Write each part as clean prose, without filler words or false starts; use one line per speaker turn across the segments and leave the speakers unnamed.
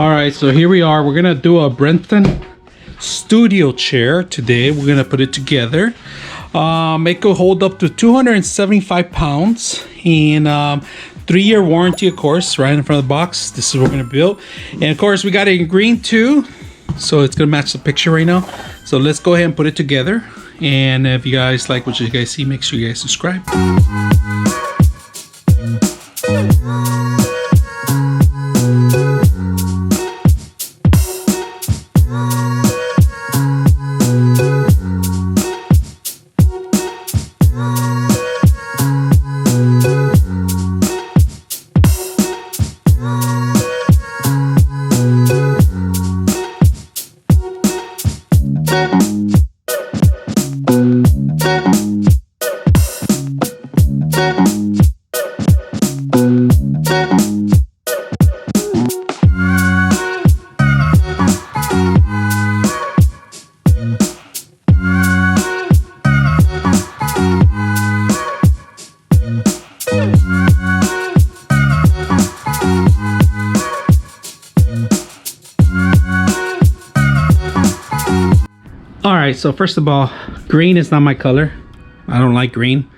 All right, so here we are. We're gonna do a Brenton studio chair today. We're gonna put it together. It could hold up to 275 pounds and 3-year warranty, of course, right in front of the box. This is what we're gonna build. And of course, we got it in green too. So it's gonna match the picture right now. So let's go ahead and put it together. And if you guys like what you guys see, make sure you guys subscribe. Alright, so first of all, green is not my color. I don't like green.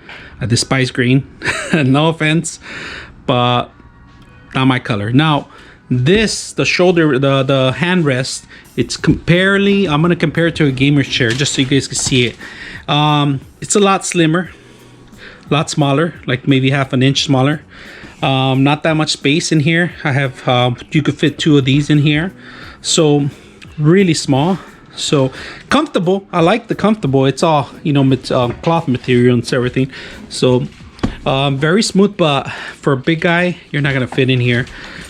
I despise green. No offense, but not my color. Now, this, the shoulder, the handrest, it's comparably, I'm gonna compare it to a gamer's chair just so you guys can see it. It's a lot slimmer, a lot smaller, like maybe half an inch smaller. Not that much space in here. I have, you could fit 2 of these in here. So, really small. So comfortable. I like the comfortable. It's all, you know, cloth material and everything. So very smooth, but for a big guy, you're not gonna fit in here.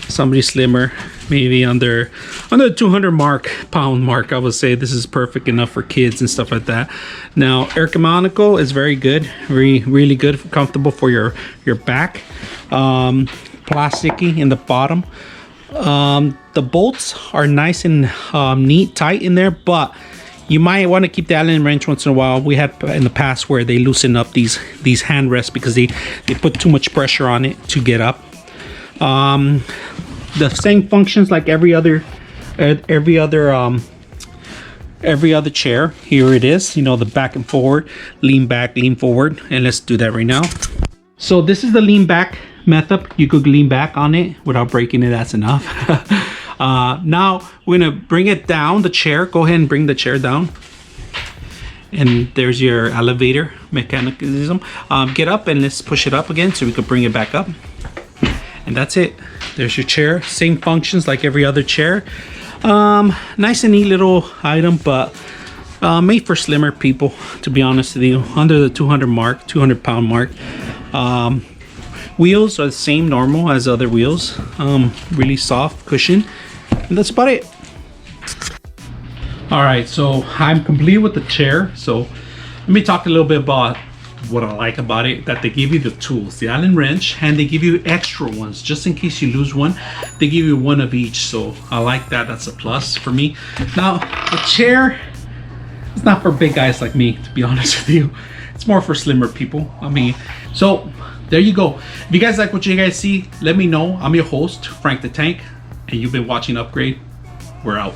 Somebody slimmer, maybe under the 200 pound mark, I would say this is perfect enough for kids and stuff like that. Now, ergonomical is very good, really good, comfortable for your back. Plasticky in the bottom. The bolts are nice and neat, tight in there, but you might want to keep the Allen wrench once in a while. We had in the past where they loosen up these handrests because they put too much pressure on it to get up. The same functions like every other chair. Here it is, you know, the back and forward, lean back, lean forward, and let's do that right now. So this is the lean back method. You could lean back on it without breaking it. That's enough. Now we're gonna bring it down, the chair. Go ahead and bring the chair down, and there's your elevator mechanism. Get up and let's push it up again so we could bring it back up, and that's it. There's your chair. Same functions like every other chair. Nice and neat little item, but made for slimmer people, to be honest with you, under the 200 pound mark. Wheels are the same normal as other wheels. Really soft cushion, and that's about it. All right, so I'm complete with the chair. So let me talk a little bit about what I like about it, that they give you the tools, the Allen wrench, and they give you extra ones just in case you lose one. They give you 1 of each, so I like that. That's a plus for me. Now, the chair, it's not for big guys like me, to be honest with you. It's more for slimmer people. I mean, so there you go. If you guys like what you guys see, let me know. I'm your host, Frank the Tank, and you've been watching Upgrade. We're out.